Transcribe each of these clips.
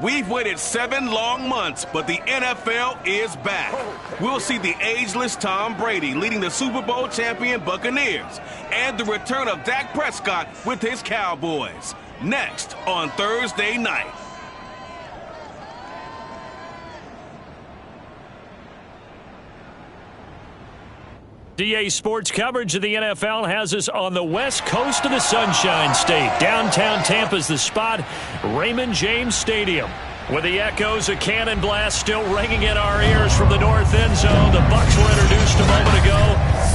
We've waited 7 long months, but the NFL is back. We'll see the ageless Tom Brady leading the Super Bowl champion Buccaneers and the return of Dak Prescott with his Cowboys. Next on Thursday night. DA Sports coverage of the NFL has us on the west coast of the Sunshine State. Downtown Tampa's the spot, Raymond James Stadium. With the echoes of cannon blast still ringing in our ears from the north end zone, the Bucs were introduced a moment ago,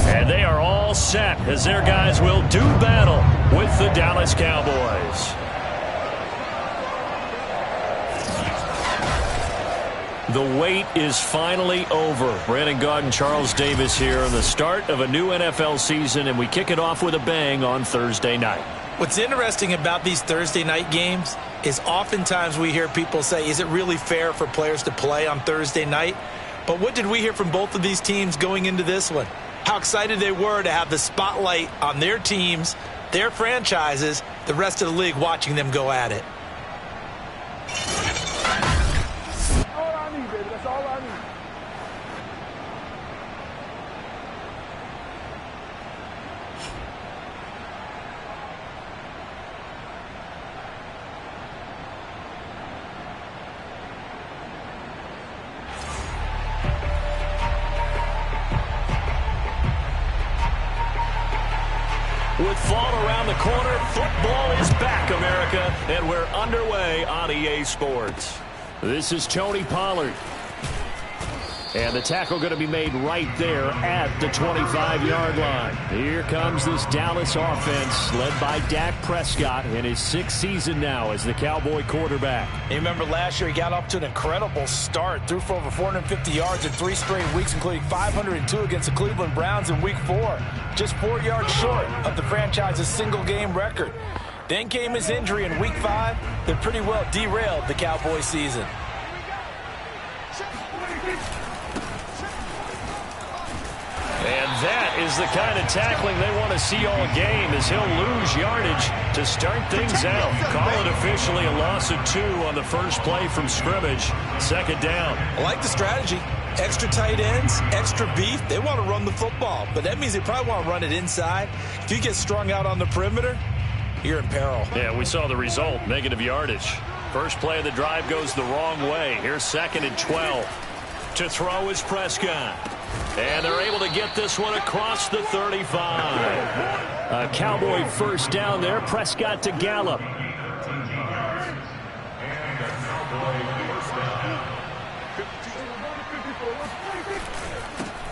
and they are all set as their guys will do battle with the Dallas Cowboys. The wait is finally over. Brandon Gaud and Charles Davis here on the start of a new NFL season, and we kick it off with a bang on Thursday night. What's interesting about these Thursday night games is oftentimes we hear people say, is it really fair for players to play on Thursday night? But what did we hear from both of these teams going into this one? How excited they were to have the spotlight on their teams, their franchises, the rest of the league watching them go at it. With fall around the corner, football is back, America, and we're underway on EA Sports. This is Tony Pollard. And the tackle going to be made right there at the 25-yard line. Here comes this Dallas offense led by Dak Prescott in his 6th season now as the Cowboy quarterback. You remember last year he got up to an incredible start, threw for over 450 yards in 3 straight weeks, including 502 against the Cleveland Browns in Week 4. Just 4 yards short of the franchise's single-game record. Then came his injury in Week 5 that pretty well derailed the Cowboy season. And that is the kind of tackling they want to see all game as he'll lose yardage to start things out. Call it officially a loss of 2 on the first play from scrimmage. 2nd down. I like the strategy. Extra tight ends, extra beef. They want to run the football, but that means they probably want to run it inside. If you get strung out on the perimeter, you're in peril. Yeah, we saw the result, negative yardage. First play of the drive goes the wrong way. Here's 2nd and 12. To throw is Prescott. And they're able to get this one across the 35. A Cowboy first down there. Prescott to Gallup.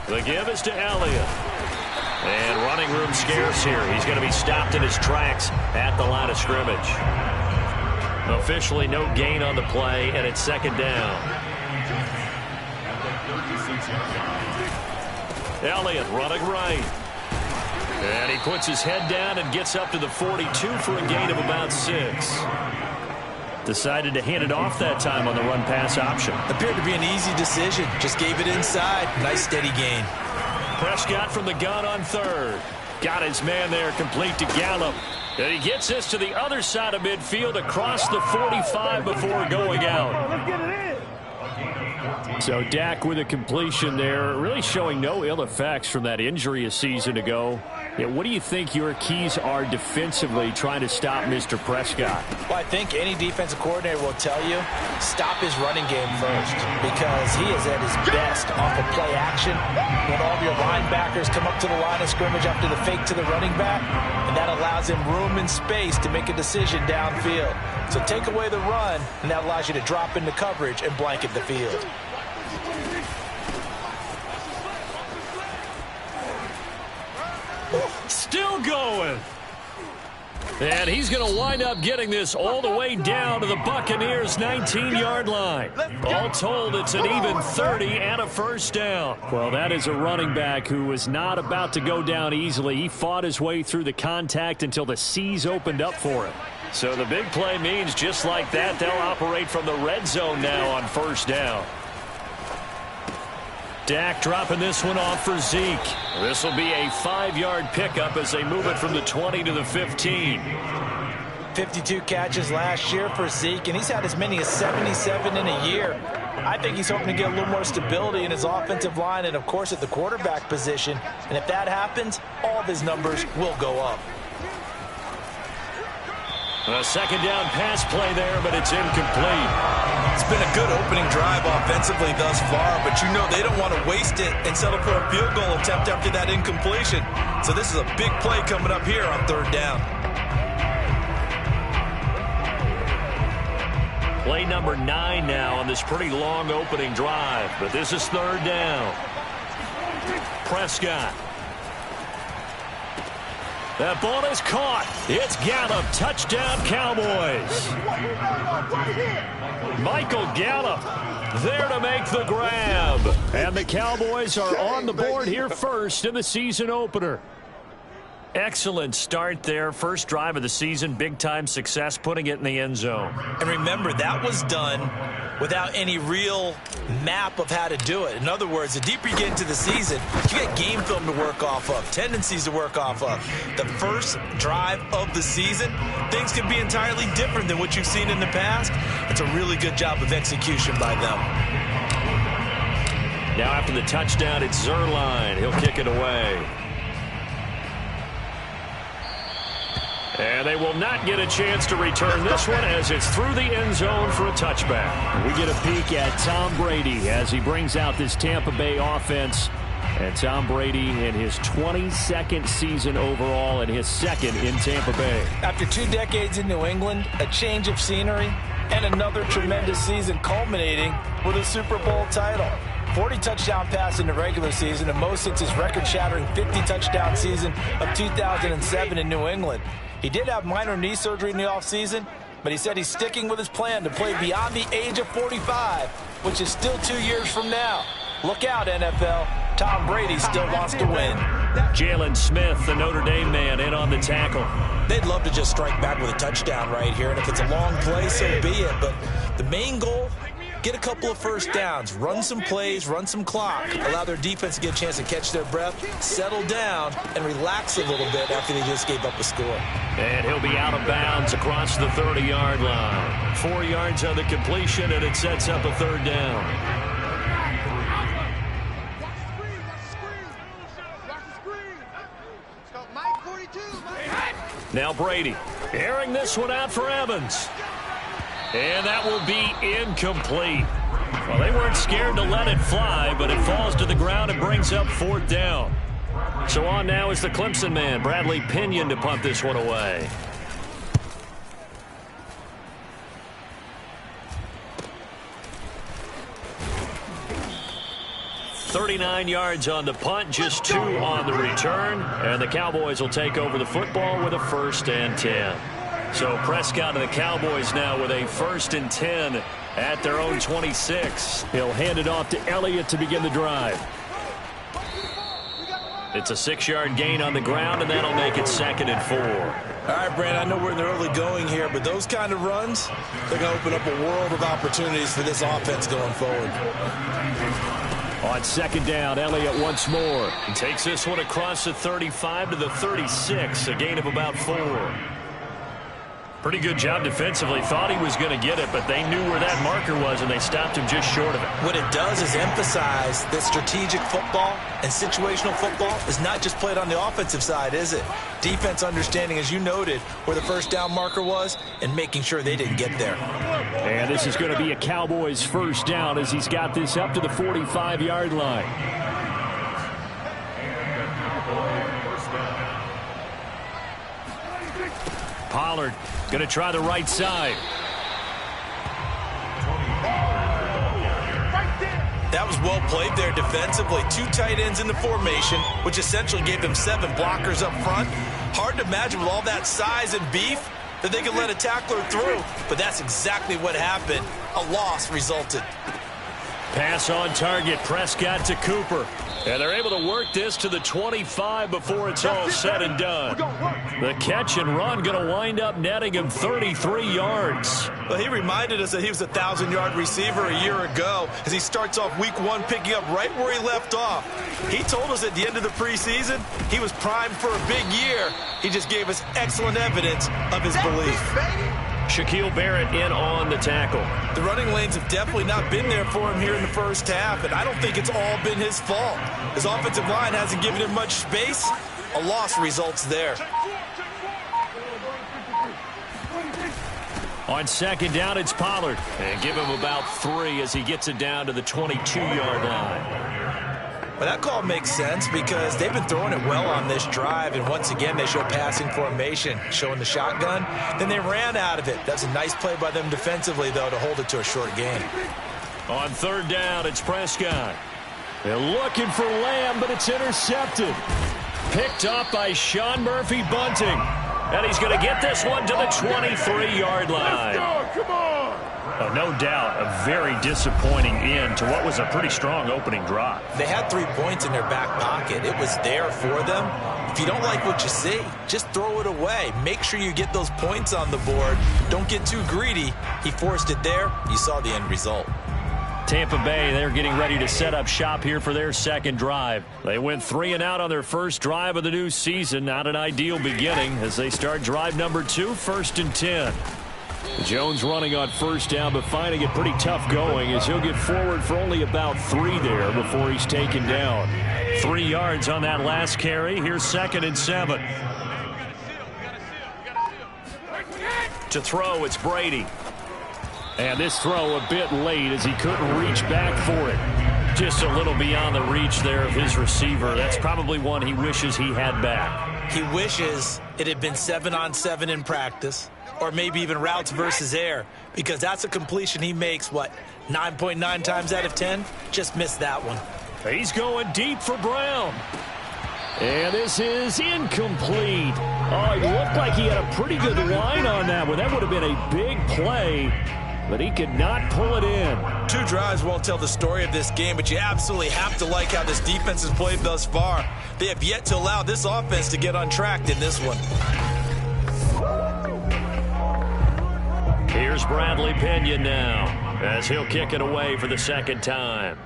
The give is to Elliott. And running room scarce here. He's going to be stopped in his tracks at the line of scrimmage. Officially no gain on the play, and it's 2nd down. Elliott running right. And he puts his head down and gets up to the 42 for a gain of about 6. Decided to hand it off that time on the run-pass option. Appeared to be an easy decision. Just gave it inside. Nice steady gain. Prescott from the gun on 3rd. Got his man there complete to Gallup. And he gets this to the other side of midfield across the 45 before going out. Let's get it in. So Dak with a completion there, really showing no ill effects from that injury a season ago. Yeah, what do you think your keys are defensively trying to stop Mr. Prescott? Well, I think any defensive coordinator will tell you, stop his running game first, because he is at his best off of play action when all of your linebackers come up to the line of scrimmage after the fake to the running back, and that allows him room and space to make a decision downfield. So take away the run, and that allows you to drop into coverage and blanket the field. Still going. And he's going to wind up getting this all the way down to the Buccaneers' 19-yard line. All told, it's an even 30 and a first down. Well, that is a running back who was not about to go down easily. He fought his way through the contact until the seas opened up for him. So the big play means just like that, they'll operate from the red zone now on first down. Dak dropping this one off for Zeke. This will be a 5-yard pickup as they move it from the 20 to the 15. 52 catches last year for Zeke, and he's had as many as 77 in a year. I think he's hoping to get a little more stability in his offensive line and, of course, at the quarterback position. And if that happens, all of his numbers will go up. A second down pass play there, but it's incomplete. It's been a good opening drive offensively thus far, but you know they don't want to waste it and settle for a field goal attempt after that incompletion. So this is a big play coming up here on third down. Play number 9 now on this pretty long opening drive, but this is third down. Prescott. That ball is caught. It's Gallup. Touchdown, Cowboys. Michael Gallup there to make the grab. And the Cowboys are on the board here first in the season opener. Excellent start there. First drive of the season. Big-time success, putting it in the end zone. And remember, that was done without any real map of how to do it. In other words, the deeper you get into the season, you get game film to work off of, tendencies to work off of. The first drive of the season, things can be entirely different than what you've seen in the past. It's a really good job of execution by them. Now after the touchdown, it's Zerline. He'll kick it away. And they will not get a chance to return this one as it's through the end zone for a touchback. We get a peek at Tom Brady as he brings out this Tampa Bay offense. And Tom Brady in his 22nd season overall and his second in Tampa Bay. After 2 decades in New England, a change of scenery, and another tremendous season culminating with a Super Bowl title. 40 touchdown pass in the regular season, and most since his record-shattering 50-touchdown season of 2007 in New England. He did have minor knee surgery in the offseason, but he said he's sticking with his plan to play beyond the age of 45, which is still 2 years from now. Look out, NFL. Tom Brady still wants to win. Jalen Smith, the Notre Dame man, in on the tackle. They'd love to just strike back with a touchdown right here, and if it's a long play, so be it. But the main goal, get a couple of first downs, run some plays, run some clock, allow their defense to get a chance to catch their breath, settle down, and relax a little bit after they just gave up a score. And he'll be out of bounds across the 30-yard line. 4 yards on the completion, and it sets up a third down. Now Brady, airing this one out for Evans. And that will be incomplete. Well, they weren't scared to let it fly, but it falls to the ground and brings up fourth down. So on now is the Clemson man, Bradley Pinion, to punt this one away. $39 yards on the punt, just 2 on the return. And the Cowboys will take over the football with a 1st and 10. So Prescott and the Cowboys now with a 1st and 10 at their own 26. He'll hand it off to Elliott to begin the drive. It's a 6-yard gain on the ground, and that'll make it 2nd and 4. All right, Brad, I know we're in the early going here, but those kind of runs, they're going to open up a world of opportunities for this offense going forward. On 2nd down, Elliott once more. He takes this one across the 35 to the 36, a gain of about 4. Pretty good job defensively. Thought he was going to get it, but they knew where that marker was, and they stopped him just short of it. What it does is emphasize that strategic football and situational football is not just played on the offensive side, is it? Defense understanding, as you noted, where the first down marker was and making sure they didn't get there. And this is going to be a Cowboys first down as he's got this up to the 45-yard line. Pollard going to try the right side. That was well played there defensively. 2 tight ends in the formation, which essentially gave them 7 blockers up front. Hard to imagine with all that size and beef that they could let a tackler through, but that's exactly what happened. A loss resulted. Pass on target. Prescott to Cooper. And they're able to work this to the 25 before it's all said and done. The catch and run going to wind up netting him 33 yards. Well, he reminded us that he was a 1,000-yard receiver a year ago as he starts off week 1 picking up right where he left off. He told us at the end of the preseason he was primed for a big year. He just gave us excellent evidence of his belief. Shaquille Barrett in on the tackle. The running lanes have definitely not been there for him here in the first half, and I don't think it's all been his fault. His offensive line hasn't given him much space. A loss results there. On second down, it's Pollard. And give him about 3 as he gets it down to the 22-yard line. Well, that call makes sense because they've been throwing it well on this drive, and once again they show passing formation, showing the shotgun. Then they ran out of it. That's a nice play by them defensively, though, to hold it to a short gain. On third down, it's Prescott. They're looking for Lamb, but it's intercepted. Picked up by Sean Murphy-Bunting. And he's going to get this one to the 23-yard line. Let's go, come on! No doubt, a very disappointing end to what was a pretty strong opening drive. They had 3 points in their back pocket. It was there for them. If you don't like what you see, just throw it away. Make sure you get those points on the board. Don't get too greedy. He forced it there. You saw the end result. Tampa Bay, they're getting ready to set up shop here for their second drive. They went 3 and out on their first drive of the new season. Not an ideal beginning as they start drive number 2, 1st and 10. Jones running on first down, but finding it pretty tough going as he'll get forward for only about 3 there before he's taken down. 3 yards on that last carry. Here's 2nd and 7. To throw, it's Brady. And this throw a bit late as he couldn't reach back for it. Just a little beyond the reach there of his receiver. That's probably one he wishes he had back. He wishes it had been 7-on-7 in practice, or maybe even routes versus air, because that's a completion he makes, 9.9 times out of 10? Just missed that one. He's going deep for Brown. And this is incomplete. Oh, it looked like he had a pretty good line on that one. That would have been a big play, but he could not pull it in. 2 drives won't tell the story of this game, but you absolutely have to like how this defense has played thus far. They have yet to allow this offense to get untracked in this one. Here's Bradley Pinion now as he'll kick it away for the second time.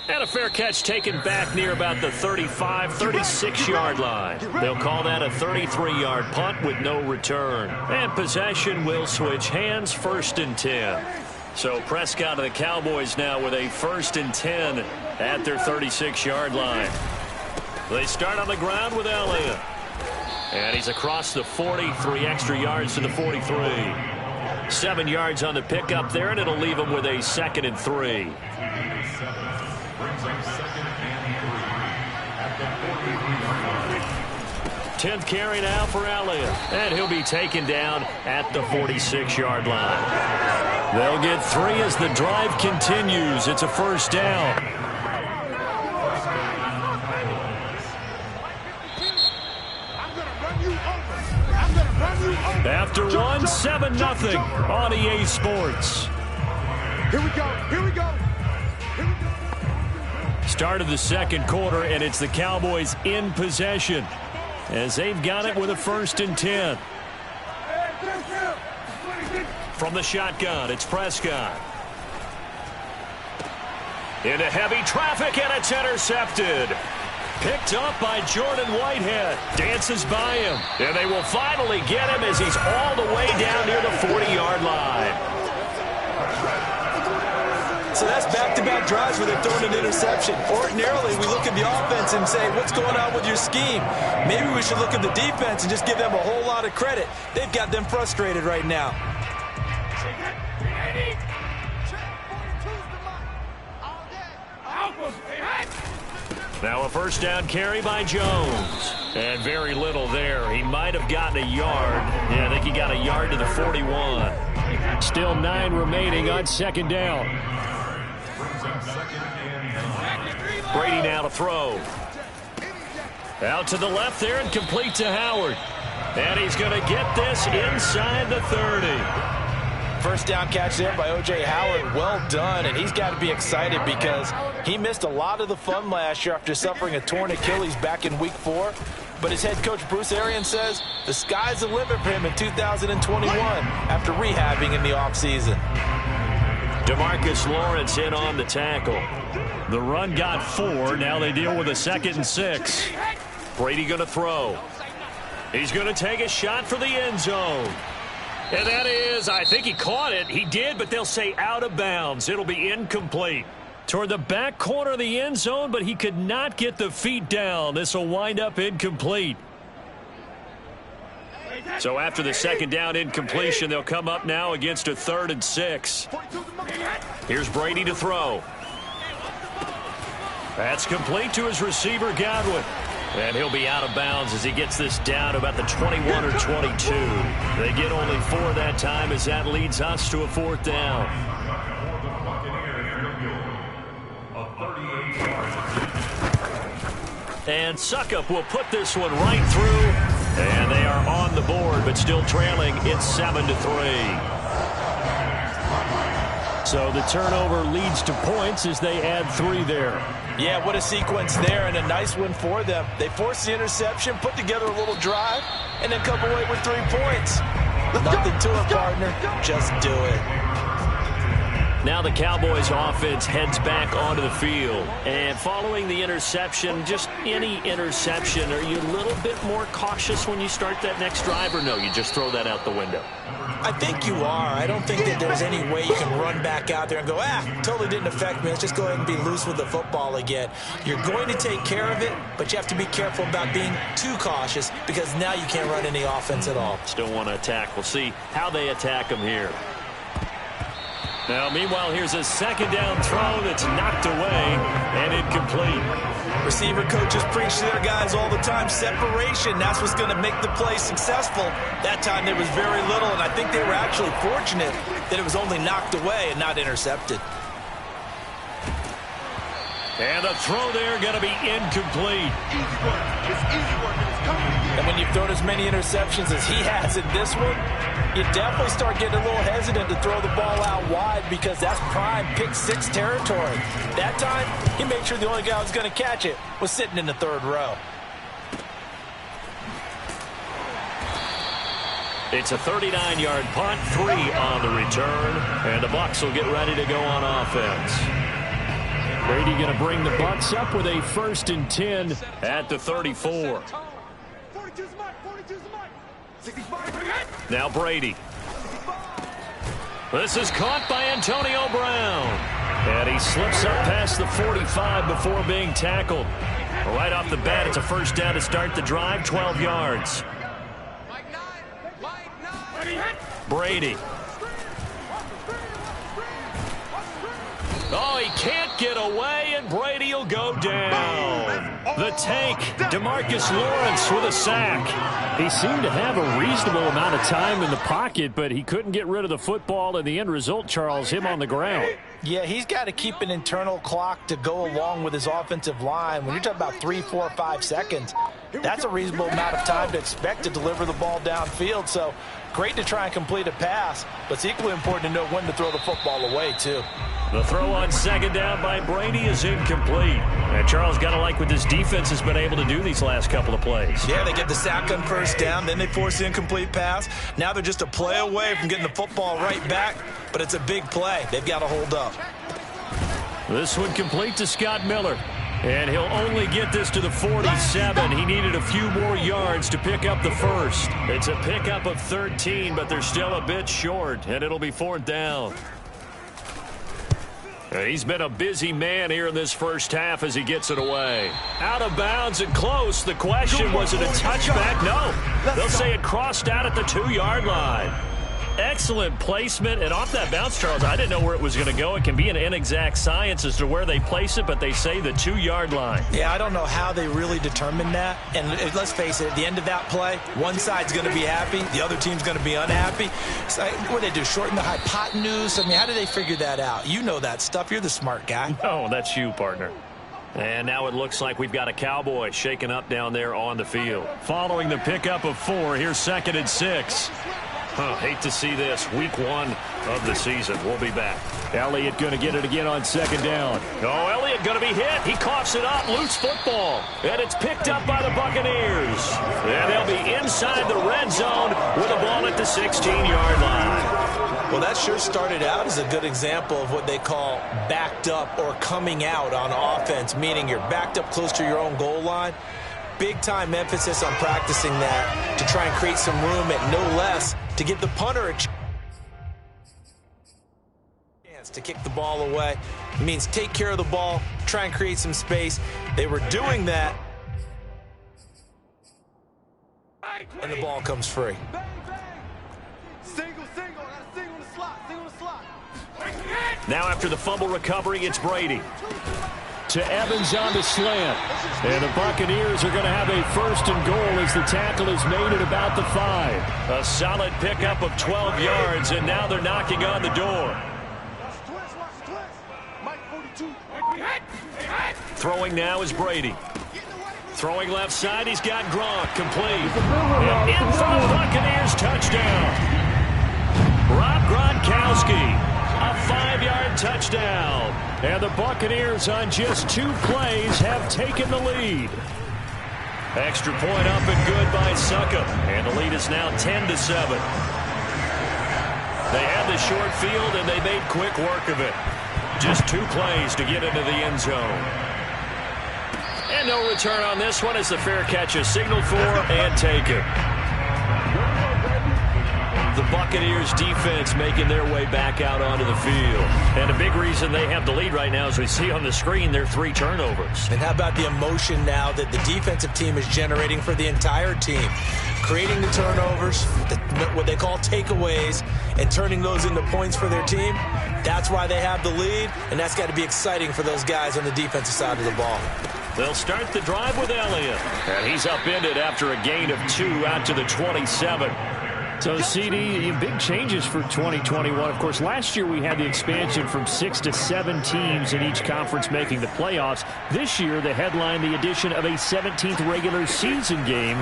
And a fair catch taken back near about the 35, 36-yard line. They'll call that a 33-yard punt with no return. And possession will switch hands, 1st and 10. So Prescott of the Cowboys now with a 1st and 10 at their 36-yard line. They start on the ground with Elliott. And he's across the 40, 3 extra yards to the 43. 7 yards on the pickup there, and it'll leave him with a 2nd and 3. 10th carry now for Elliott. And he'll be taken down at the 46-yard line. They'll get 3 as the drive continues. It's a 1st down. After 1, 7-0 on EA Sports. Here we go, here we go. Start of the second quarter, and it's the Cowboys in possession as they've got it with a 1st and 10. From the shotgun, it's Prescott. Into heavy traffic, and it's intercepted. Picked up by Jordan Whitehead. Dances by him. And they will finally get him as he's all the way down near the 40-yard line. So that's back-to-back drives where they're throwing an interception. Ordinarily, we look at the offense and say, what's going on with your scheme? Maybe we should look at the defense and just give them a whole lot of credit. They've got them frustrated right now. Now a 1st down carry by Jones. And very little there. He might have gotten a yard. Yeah, I think he got a yard to the 41. Still 9 remaining on 2nd down. Brady now to throw. Out to the left there and complete to Howard. And he's going to get this inside the 30. First down catch there by O.J. Howard. Well done, and he's got to be excited because he missed a lot of the fun last year after suffering a torn Achilles back in Week 4. But his head coach, Bruce Arians, says the sky's the limit for him in 2021 after rehabbing in the offseason. DeMarcus Lawrence in on the tackle. The run got 4. Now they deal with a 2nd and 6. Brady going to throw. He's going to take a shot for the end zone. And that is, I think he caught it. He did, but they'll say out of bounds. It'll be incomplete. Toward the back corner of the end zone, but he could not get the feet down. This will wind up incomplete. So after the 2nd down incompletion, they'll come up now against a 3rd and 6. Here's Brady to throw. That's complete to his receiver, Godwin. And he'll be out of bounds as he gets this down to about the 21 or 22. They get only 4 that time as that leads us to a 4th down. And Suckup will put this one right through. And they are on the board, but still trailing. It's 7-3. So the turnover leads to points as they add 3 there. Yeah, what a sequence there, and a nice one for them. They forced the interception, put together a little drive, and then come away with 3 points. Nothing to it, partner. Just do it. Now the Cowboys offense heads back onto the field. And following the interception, just any interception, are you a little bit more cautious when you start that next drive, or no, you just throw that out the window? I think you are. I don't think that there's any way you can run back out there and go, totally didn't affect me. Let's just go ahead and be loose with the football again. You're going to take care of it, but you have to be careful about being too cautious because now you can't run any offense at all. Still want to attack. We'll see how they attack them here. Now, meanwhile, here's a 2nd down throw that's knocked away and incomplete. Receiver coaches preach to their guys all the time. Separation, that's what's going to make the play successful. That time there was very little, and I think they were actually fortunate that it was only knocked away and not intercepted. And the throw there going to be incomplete. Easy work. It's easy work, and it's coming again. And when you've thrown as many interceptions as he has in this one, you definitely start getting a little hesitant to throw the ball out wide because that's prime pick 6 territory. That time, he made sure the only guy who was going to catch it was sitting in the 3rd row. It's a 39-yard punt, 3 on the return, and the Bucs will get ready to go on offense. Brady going to bring the Bucs up with a 1st and 10 at the 34. Now Brady. This is caught by Antonio Brown. And he slips up past the 45 before being tackled. Right off the bat, it's a 1st down to start the drive, 12 yards. Brady. Oh, he can't get away, and Brady will go down. The tank, DeMarcus Lawrence with a sack. He seemed to have a reasonable amount of time in the pocket, but he couldn't get rid of the football, and the end result, Charles, him on the ground. Yeah, he's got to keep an internal clock to go along with his offensive line. When you're talking about 3, 4, 5 seconds, that's a reasonable amount of time to expect to deliver the ball downfield. So great to try and complete a pass, but it's equally important to know when to throw the football away, too. The throw on 2nd down by Brady is incomplete. And Charles, got to like what this defense has been able to do these last couple of plays. Yeah, they get the sack on 1st down, then they force the incomplete pass. Now they're just a play away from getting the football right back, but it's a big play. They've got to hold up. This one complete to Scott Miller. And he'll only get this to the 47. He needed a few more yards to pick up the 1st. It's a pickup of 13, but they're still a bit short, and it'll be 4th down. He's been a busy man here in this 1st half as he gets it away. Out of bounds and close. The question, was it a touchback? No. They'll say it crossed out at the 2-yard line. Excellent placement, and off that bounce, Charles, I didn't know where it was going to go. It can be an inexact science as to where they place it, but they say the 2-yard line. Yeah, I don't know how they really determine that. And let's face it, at the end of that play, one side's going to be happy, the other team's going to be unhappy. So, what do they do, shorten the hypotenuse? I mean, how do they figure that out? You know that stuff. You're the smart guy. No, that's you, partner. And now it looks like we've got a Cowboy shaken up down there on the field. Following the pickup of 4, here's 2nd and 6. Hate to see this. Week 1 of the season. We'll be back. Elliott going to get it again on 2nd down. Oh, Elliott going to be hit. He coughs it up. Loose football. And it's picked up by the Buccaneers. And they'll be inside the red zone with a ball at the 16-yard line. Well, that sure started out as a good example of what they call backed up or coming out on offense, meaning you're backed up close to your own goal line. Big-time emphasis on practicing that to try and create some room at no less to give the punter a chance to kick the ball away. It means take care of the ball, try and create some space. They were doing that, and the ball comes free. Now after the fumble recovery, it's Brady. To Evans on the slant. And the Buccaneers are going to have a 1st and goal as the tackle is made at about the 5. A solid pickup of 12 yards, and now they're knocking on the door. Throwing now is Brady. Throwing left side, he's got Gronk, complete. And in for the Buccaneers, touchdown. Rob Gronkowski. A 5-yard touchdown. And the Buccaneers on just 2 plays have taken the lead. Extra point up and good by Succop. And the lead is now 10-7. They had the short field and they made quick work of it. Just 2 plays to get into the end zone. And no return on this one as the fair catch is signaled for and taken. The Buccaneers defense making their way back out onto the field. And a big reason they have the lead right now, as we see on the screen, their 3 turnovers. And how about the emotion now that the defensive team is generating for the entire team? Creating the turnovers, what they call takeaways, and turning those into points for their team. That's why they have the lead, and that's got to be exciting for those guys on the defensive side of the ball. They'll start the drive with Elliott. And he's upended after a gain of 2 out to the 27. So, CD, big changes for 2021. Of course, last year we had the expansion from 6 to 7 teams in each conference making the playoffs. This year, the headline, the addition of a 17th regular season game.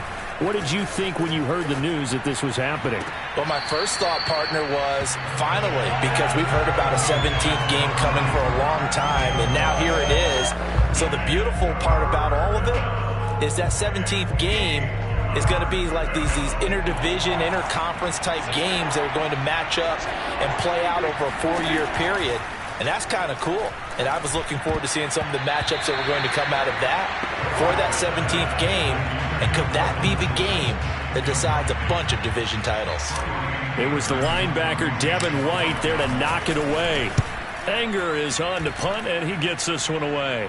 What did you think when you heard the news that this was happening? Well, my first thought, partner, was finally, because we've heard about a 17th game coming for a long time, and now here it is. So the beautiful part about all of it is that 17th game is going to be like these interdivision, interconference type games that are going to match up and play out over a 4-year period. And that's kind of cool. And I was looking forward to seeing some of the matchups that were going to come out of that for that 17th game. And could that be the game that decides a bunch of division titles? It was the linebacker Devin White there to knock it away. Anger is on to punt, and he gets this one away.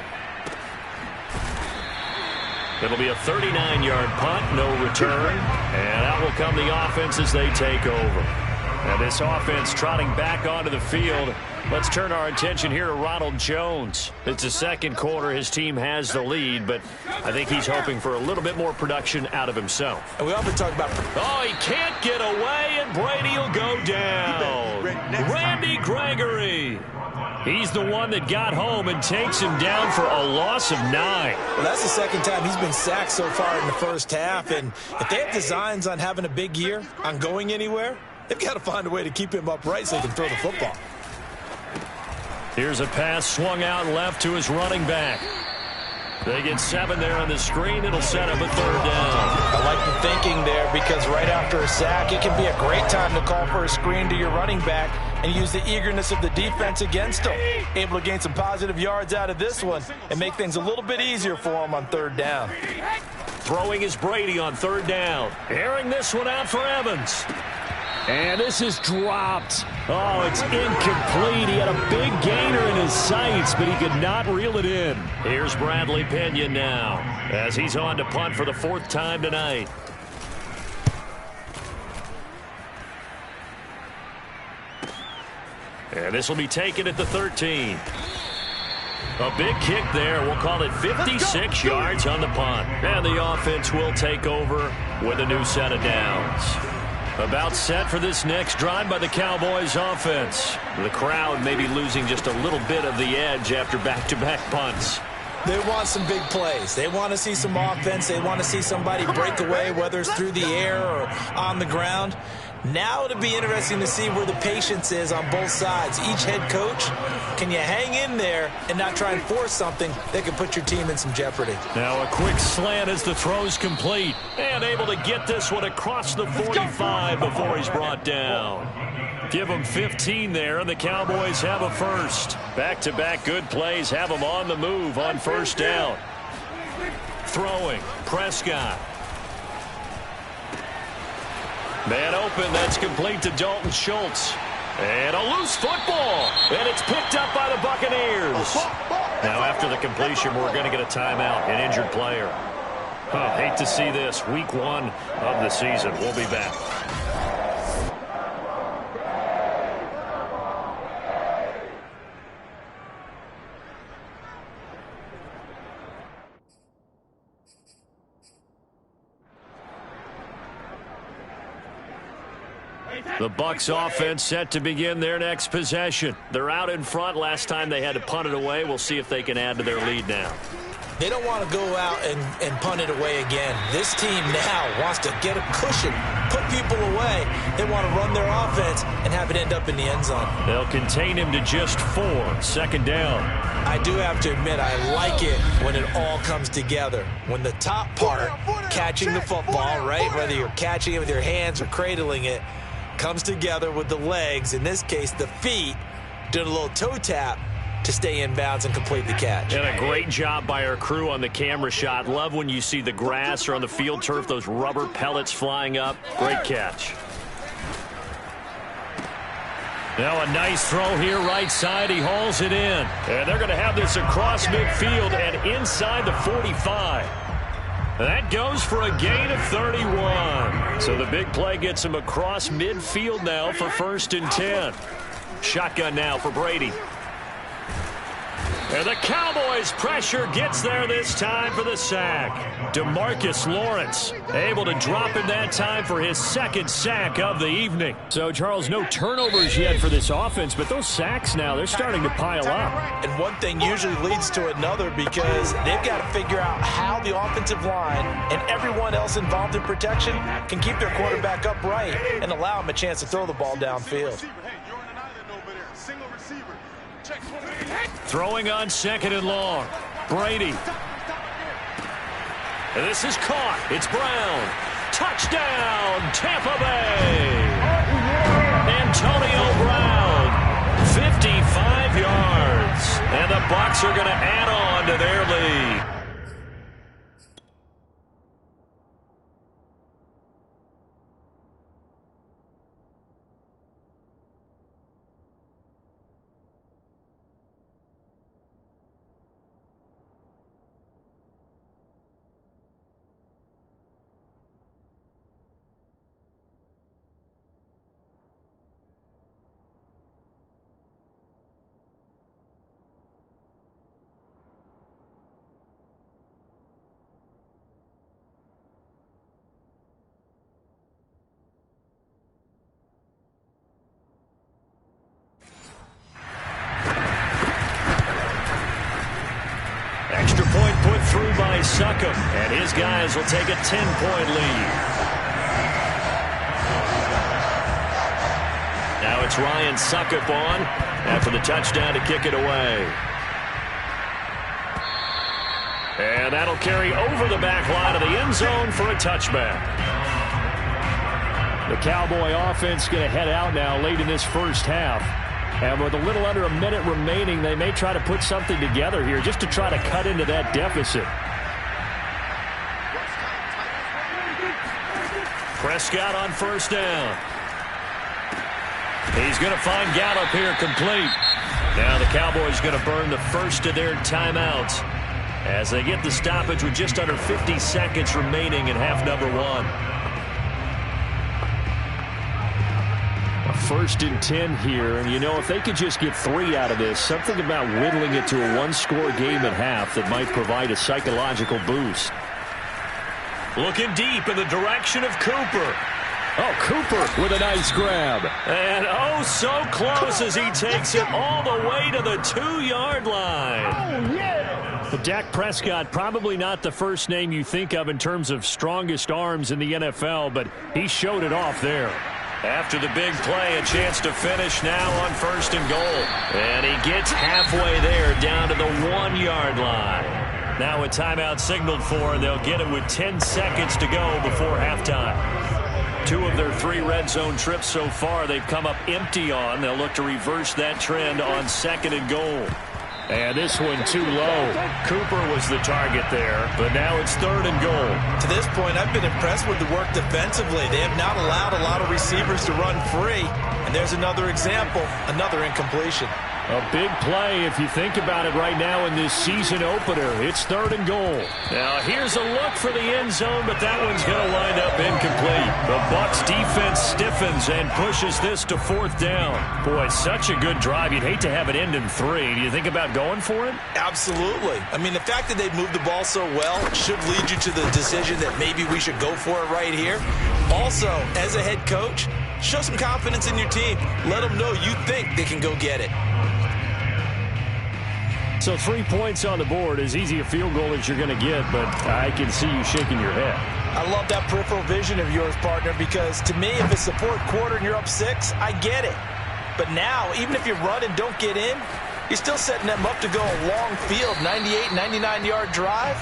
It'll be a 39-yard punt, no return. And out will come the offense as they take over. And this offense trotting back onto the field. Let's turn our attention here to Ronald Jones. It's the second quarter. His team has the lead, but I think he's hoping for a little bit more production out of himself. And we often talk about... Oh, he can't get away, and Brady will go down. Randy Gregory. He's the one that got home and takes him down for a loss of 9. Well, that's the second time he's been sacked so far in the first half. And if they have designs on having a big year, on going anywhere, they've got to find a way to keep him upright so he can throw the football. Here's a pass swung out left to his running back. They get 7 there on the screen. It'll set up a 3rd down. I like the thinking there because right after a sack, it can be a great time to call for a screen to your running back and use the eagerness of the defense against him. Able to gain some positive yards out of this one and make things a little bit easier for him on 3rd down. Throwing is Brady on 3rd down. Airing this one out for Evans. And this is dropped. Oh, it's incomplete. He had a big gainer in his sights, but he could not reel it in. Here's Bradley Pinion now as he's on to punt for the 4th time tonight. And this will be taken at the 13. A big kick there. We'll call it 56 yards on the punt. And the offense will take over with a new set of downs. About set for this next drive by the Cowboys offense. The crowd may be losing just a little bit of the edge after back-to-back punts. They want some big plays. They want to see some offense. They want to see somebody break away, whether it's through the air or on the ground. Now it'll be interesting to see where the patience is on both sides. Each head coach, can you hang in there and not try and force something that could put your team in some jeopardy? Now a quick slant as the throw's complete. And able to get this one across the 45 before he's brought down. Give him 15 there, and the Cowboys have a first. Back-to-back good plays have them on the move on first down. Throwing, Prescott. Man open, that's complete to Dalton Schultz. And a loose football. And it's picked up by the Buccaneers. Now after the completion, we're going to get a timeout, an injured player. Oh, hate to see this. Week 1 of the season. We'll be back. The Bucs offense set to begin their next possession. They're out in front. Last time they had to punt it away. We'll see if they can add to their lead now. They don't want to go out and punt it away again. This team now wants to get a cushion, put people away. They want to run their offense and have it end up in the end zone. They'll contain him to just 4. Second down. I do have to admit, I like it when it all comes together. When the top part, catching the football, right, whether you're catching it with your hands or cradling it, comes together with the legs, in this case the feet, doing a little toe tap to stay in bounds and complete the catch. And a great job by our crew on the camera shot. Love when you see the grass or on the field turf, those rubber pellets flying up. Great catch. Now a nice throw here right side. He hauls it in. And they're going to have this across midfield and inside the 45. That goes for a gain of 31. So the big play gets him across midfield now for 1st and 10. Shotgun now for Brady. And the Cowboys pressure gets there this time for the sack. DeMarcus Lawrence able to drop him that time for his 2nd sack of the evening. So, Charles, no turnovers yet for this offense, but those sacks now, they're starting to pile up. And one thing usually leads to another because they've got to figure out how the offensive line and everyone else involved in protection can keep their quarterback upright and allow him a chance to throw the ball downfield. Throwing on 2nd and long. Brady. And this is caught. It's Brown. Touchdown, Tampa Bay. Antonio Brown. 55 yards. And the Bucs are going to add on to their lead. Extra point put through by Succop, and his guys will take a 10-point lead. Now it's Ryan Succop on after the touchdown to kick it away. And that'll carry over the back line of the end zone for a touchback. The Cowboy offense going to head out now late in this first half. And with a little under a minute remaining, they may try to put something together here just to try to cut into that deficit. Prescott on first down. He's going to find Gallup here complete. Now the Cowboys going to burn the first of their timeouts as they get the stoppage with just under 50 seconds remaining in half number 1. 1st and 10 here, and you know, if they could just get 3 out of this, something about whittling it to a 1-score game at half that might provide a psychological boost. Looking deep in the direction of Cooper. Oh, Cooper with a nice grab. And oh, so close as he takes it all the way to the 2-yard line. Oh, yeah. But Dak Prescott, probably not the first name you think of in terms of strongest arms in the NFL, but he showed it off there. After the big play, a chance to finish now on 1st and goal. And he gets halfway there down to the 1-yard line. Now a timeout signaled for, and they'll get it with 10 seconds to go before halftime. 2 of their 3 red zone trips so far they've come up empty on. They'll look to reverse that trend on 2nd and goal. And this one too low. Cooper was the target there, but now it's 3rd and goal. To this point, I've been impressed with the work defensively. They have not allowed a lot of receivers to run free. And there's another example, another incompletion. A big play if you think about it right now in this season opener. It's 3rd and goal. Now here's a look for the end zone, but that one's going to wind up incomplete. The Bucs defense stiffens and pushes this to 4th down. Boy, such a good drive. You'd hate to have it end in 3. Do you think about going for it? Absolutely. I mean, the fact that they've moved the ball so well should lead you to the decision that maybe we should go for it right here. Also, as a head coach, show some confidence in your team. Let them know you think they can go get it. So 3 points on the board, as easy a field goal as you're going to get, but I can see you shaking your head. I love that peripheral vision of yours, partner, because to me, if it's the 4th quarter and you're up 6, I get it. But now, even if you run and don't get in, you're still setting them up to go a long field, 98, 99-yard drive.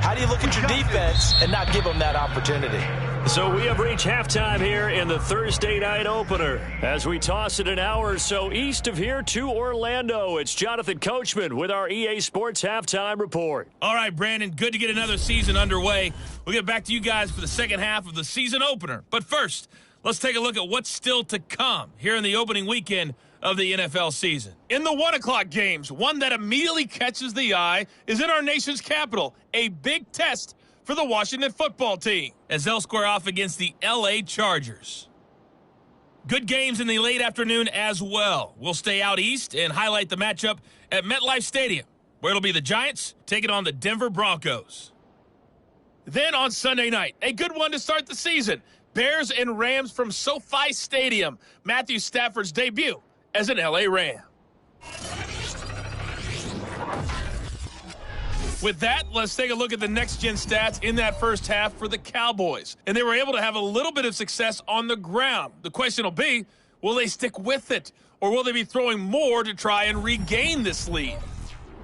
How do you look at your defense and not give them that opportunity? So we have reached halftime here in the Thursday night opener. As we toss it an hour or so east of here to Orlando, it's Jonathan Coachman with our EA Sports Halftime Report. All right, Brandon, good to get another season underway. We'll get back to you guys for the second half of the season opener. But first, let's take a look at what's still to come here in the opening weekend of the NFL season. In the 1 o'clock games, one that immediately catches the eye is in our nation's capital, a big test for the Washington football team as they'll square off against the LA Chargers. Good games in the late afternoon as well. We'll stay out east and highlight the matchup at MetLife Stadium, where it'll be the Giants taking on the Denver Broncos. Then on Sunday night, a good one to start the season. Bears and Rams from SoFi Stadium. Matthew Stafford's debut as an LA Ram. With that, let's take a look at the next-gen stats in that first half for the Cowboys. And they were able to have a little bit of success on the ground. The question will be, will they stick with it? Or will they be throwing more to try and regain this lead?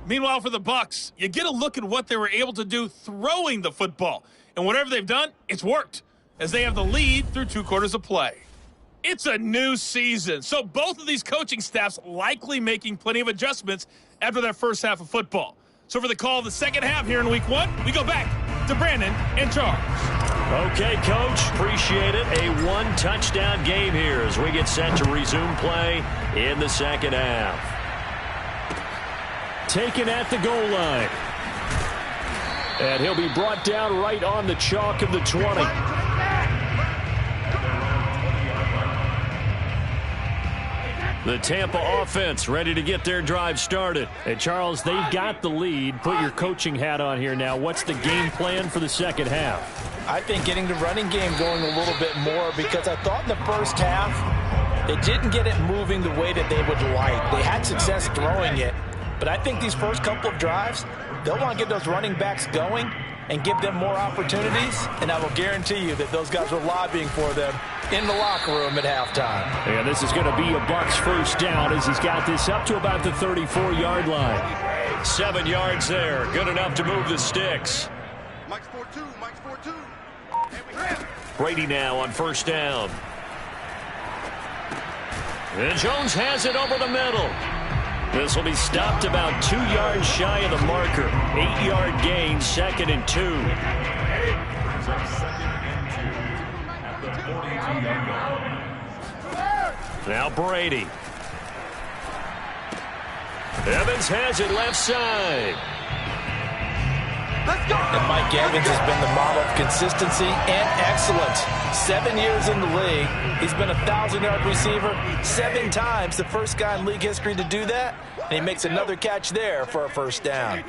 Meanwhile, for the Bucs, you get a look at what they were able to do throwing the football. And whatever they've done, it's worked, as they have the lead through 2 quarters of play. It's a new season, so both of these coaching staffs likely making plenty of adjustments after that first half of football. So for the call of the second half here in week 1, we go back to Brandon and Charles. Okay, Coach, appreciate it. A 1-touchdown game here as we get set to resume play in the second half. Taken at the goal line. And he'll be brought down right on the chalk of the 20. The Tampa offense ready to get their drive started. And Charles, they've got the lead. Put your coaching hat on here now. What's the game plan for the second half? I think getting the running game going a little bit more, because I thought in the first half they didn't get it moving the way that they would like. They had success throwing it, but I think these first couple of drives, they'll want to get those running backs going and give them more opportunities, and I will guarantee you that those guys were lobbying for them in the locker room at halftime. And this is going to be a Bucs first down as he's got this up to about the 34-yard line. 7 yards there. Good enough to move the sticks. Mike's 4-2. Mike's 4-2. Brady now on first down. And Jones has it over the middle. This will be stopped about 2 yards shy of the marker. 8-yard gain, 2nd and 2. Now Brady. Evans has it left side. Let's go! And Mike Evans has been the model of consistency and excellence. 7 years in the league. He's been a 1,000-yard receiver 7 times, the first guy in league history to do that. And he makes another catch there for a first down.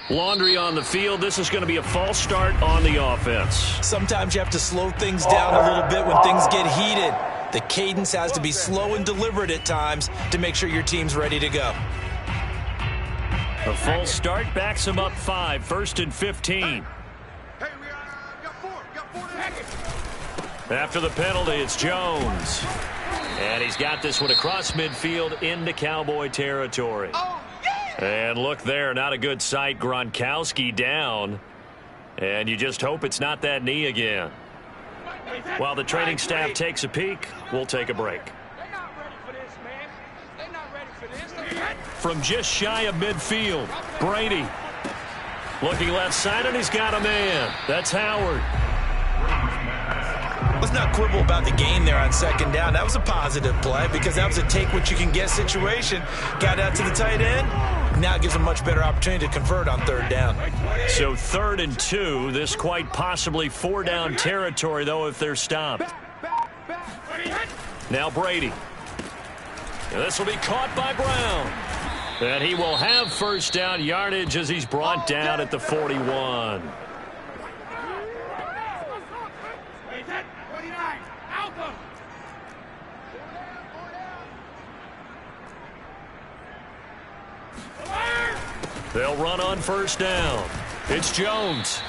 Laundry on the field. This is going to be a false start on the offense. Sometimes you have to slow things down a little bit when things get heated. The cadence has to be slow and deliberate at times to make sure your team's ready to go. A false start backs him up 5, 1st and 15. Hey, we got 4. We got 4 to After the penalty, it's Jones. And he's got this one across midfield into Cowboy territory. And look there, not a good sight. Gronkowski down. And you just hope it's not that knee again. While the training staff takes a peek, we'll take a break. From just shy of midfield, Brady. Looking left side, and he's got a man. That's Howard. Let's not quibble about the gain there on second down. That was a positive play because that was a take-what-you-can-get situation. Got out to the tight end. Now it gives them a much better opportunity to convert on third down. So 3rd and 2. This quite possibly 4-down territory, though, if they're stopped. Now Brady. And this will be caught by Brown. And he will have first down yardage as he's brought down at the 41. They'll run on first down. It's Jones.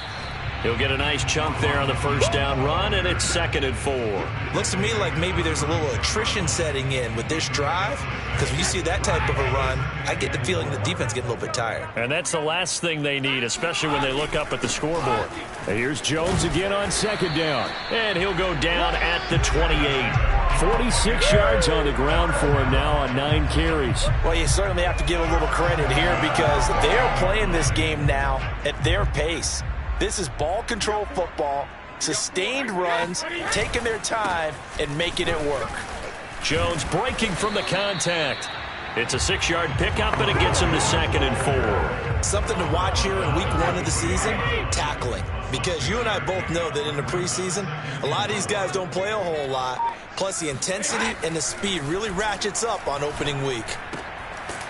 He'll get a nice chunk there on the first down run, and it's 2nd and 4. Looks to me like maybe there's a little attrition setting in with this drive, because when you see that type of a run, I get the feeling the defense getting a little bit tired. And that's the last thing they need, especially when they look up at the scoreboard. And here's Jones again on 2nd down. And he'll go down at the 28. 46 yards on the ground for him now on 9 carries. Well, you certainly have to give a little credit here because they're playing this game now at their pace. This is ball control football, sustained runs, taking their time, and making it work. Jones breaking from the contact. It's a 6-yard pickup, and it gets him to 2nd and 4. Something to watch here in week 1 of the season, tackling. Because you and I both know that in the preseason, a lot of these guys don't play a whole lot. Plus, the intensity and the speed really ratchets up on opening week.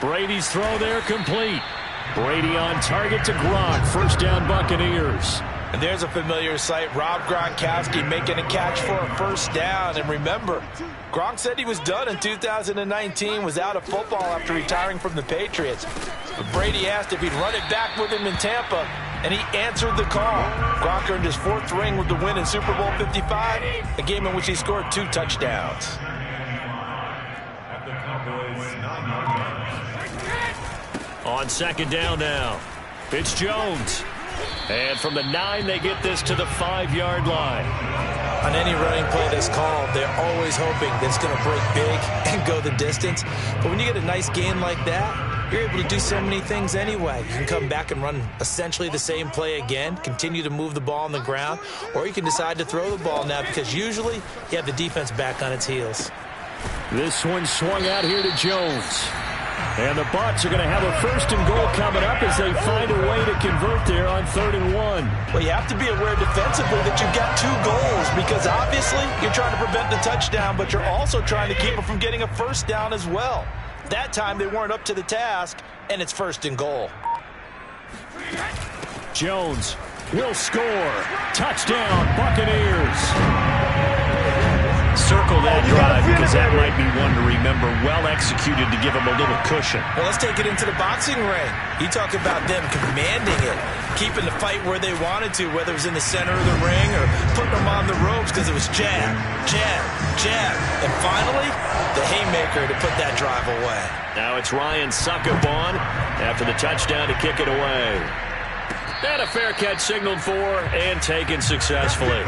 Brady's throw there complete. Brady on target to Gronk. First down, Buccaneers. And there's a familiar sight. Rob Gronkowski making a catch for a first down. And remember, Gronk said he was done in 2019, was out of football after retiring from the Patriots. But Brady asked if he'd run it back with him in Tampa, and he answered the call. Gronk earned his 4th ring with the win in Super Bowl 55, a game in which he scored 2 touchdowns. On 2nd down now, it's Jones. And from the 9, they get this to the 5-yard line. On any running play that's called, they're always hoping that it's going to break big and go the distance. But when you get a nice gain like that, you're able to do so many things anyway. You can come back and run essentially the same play again, continue to move the ball on the ground, or you can decide to throw the ball now because usually you have the defense back on its heels. This one swung out here to Jones. And the Bucs are going to have a 1st and goal coming up as they find a way to convert there on 3rd and 1. Well, you have to be aware defensively that you've got 2 goals because obviously you're trying to prevent the touchdown, but you're also trying to keep them from getting a first down as well. That time they weren't up to the task, and it's 1st and goal. Jones will score. Touchdown, Buccaneers. Circle that drive because that might be one to remember. Well executed to give them a little cushion. Well, let's take it into the boxing ring. You talk about them commanding it, keeping the fight where they wanted to, whether it was in the center of the ring or putting them on the ropes because it was jab, jab, jab. And finally, the haymaker to put that drive away. Now it's Ryan Succabon after the touchdown to kick it away. And a fair catch signaled for and taken successfully.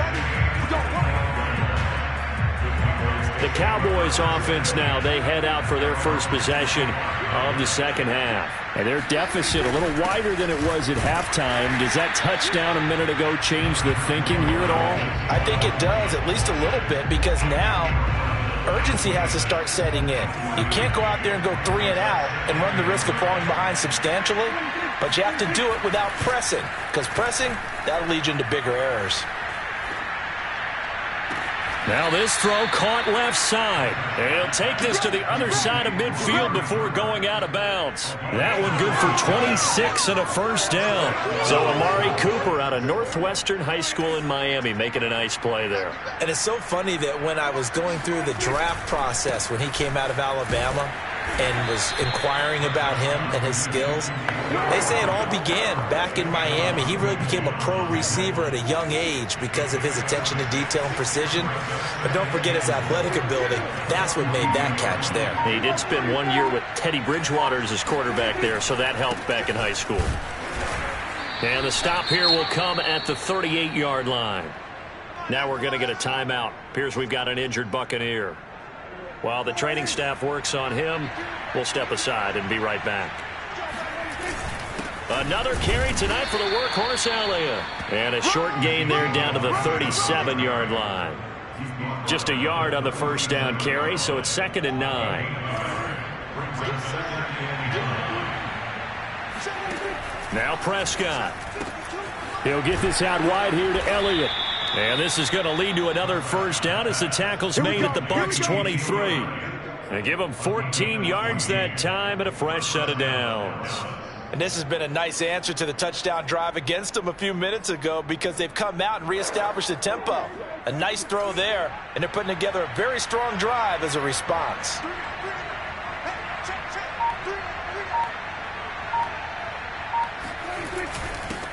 The Cowboys offense now, they head out for their first possession of the 2nd half. And their deficit a little wider than it was at halftime. Does that touchdown a minute ago change the thinking here at all? I think it does, at least a little bit, because now urgency has to start setting in. You can't go out there and go 3 and out and run the risk of falling behind substantially, but you have to do it without pressing, because pressing, that'll lead you into bigger errors. Now this throw caught left side. He'll take this to the other side of midfield before going out of bounds. That one good for 26 and a first down. So Amari Cooper out of Northwestern High School in Miami making a nice play there. And it's so funny that when I was going through the draft process when he came out of Alabama, and was inquiring about him and his skills. They say it all began back in Miami. He really became a pro receiver at a young age because of his attention to detail and precision. But don't forget his athletic ability. That's what made that catch there. He did spend 1 year with Teddy Bridgewater as his quarterback there, so that helped back in high school. And the stop here will come at the 38-yard line. Now we're going to get a timeout. Appears we've got an injured Buccaneer. While the training staff works on him, we'll step aside and be right back. Another carry tonight for the workhorse Elliott. And a short gain there down to the 37-yard line. Just a yard on the first down carry, so it's 2nd and 9. Now Prescott. He'll get this out wide here to Elliott. And this is going to lead to another first down as the tackle's made at the Bucs 23. And give them 14 yards that time and a fresh set of downs. And this has been a nice answer to the touchdown drive against them a few minutes ago because they've come out and reestablished the tempo. A nice throw there, and they're putting together a very strong drive as a response.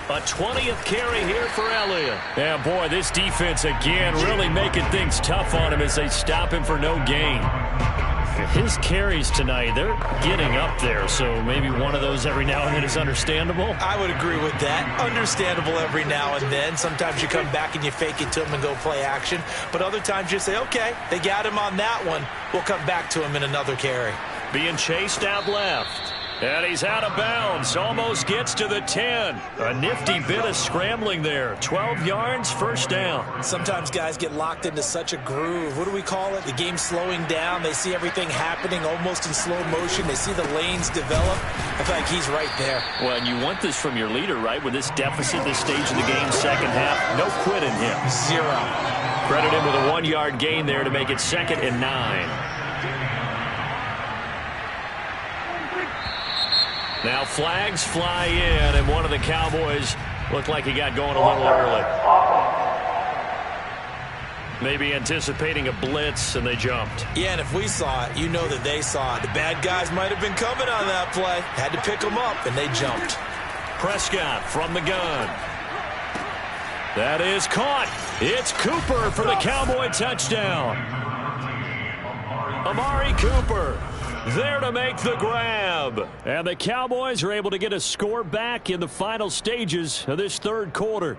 A 20th carry here for Elliott. Yeah, boy, this defense again really making things tough on him as they stop him for no gain. His carries tonight, they're getting up there, so maybe one of those every now and then is understandable. I would agree with that. Understandable every now and then. Sometimes you come back and you fake it to him and go play action. But other times you say, okay, they got him on that one. We'll come back to him in another carry. Being chased out left. And he's out of bounds. Almost gets to the 10. A nifty bit of scrambling there. 12 yards, first down. Sometimes guys get locked into such a groove. What do we call it? The game's slowing down. They see everything happening almost in slow motion. They see the lanes develop. I feel like he's right there. Well, and you want this from your leader, right? With this deficit, this stage of the game, second half, no quit in him. Zero. Credit him with a 1-yard gain there to make it 2nd and 9. Now flags fly in, and one of the Cowboys looked like he got going a little early. Maybe anticipating a blitz, and they jumped. Yeah, and if we saw it, you know that they saw it. The bad guys might have been coming on that play. Had to pick them up, and they jumped. Prescott from the gun. That is caught. It's Cooper for the Cowboy touchdown. Amari Cooper there to make the grab. And the Cowboys are able to get a score back in the final stages of this third quarter.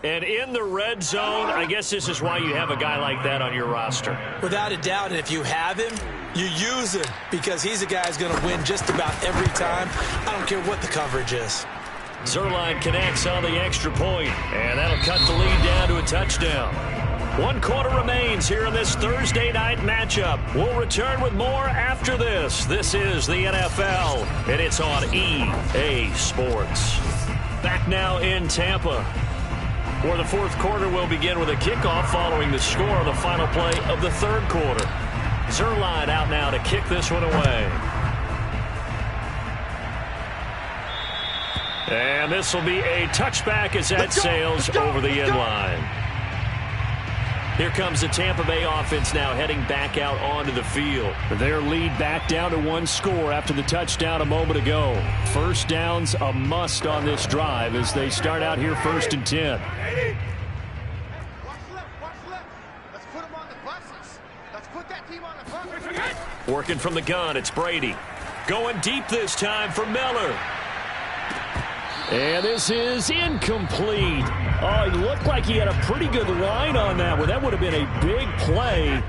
And in the red zone, I guess this is why you have a guy like that on your roster. Without a doubt, and if you have him, you use him because he's a guy who's going to win just about every time. I don't care what the coverage is. Zuerlein connects on the extra point, and that'll cut the lead down to a touchdown. 1 quarter remains here in this Thursday night matchup. We'll return with more after this. This is the NFL, and it's on EA Sports. Back now in Tampa, where the fourth quarter will begin with a kickoff following the score of the final play of the third quarter. Zuerlein out now to kick this one away. And this will be a touchback as that sails over the end line. Here comes the Tampa Bay offense now heading back out onto the field. Their lead back down to 1 score after the touchdown a moment ago. First down's a must on this drive as they start out here 1st and 10. Let's put them on the buses. Let's put that team on the bus. Working from the gun, it's Brady. Going deep this time for Miller. And this is incomplete. Oh, he looked like he had a pretty good line on that one. That would have been a big play,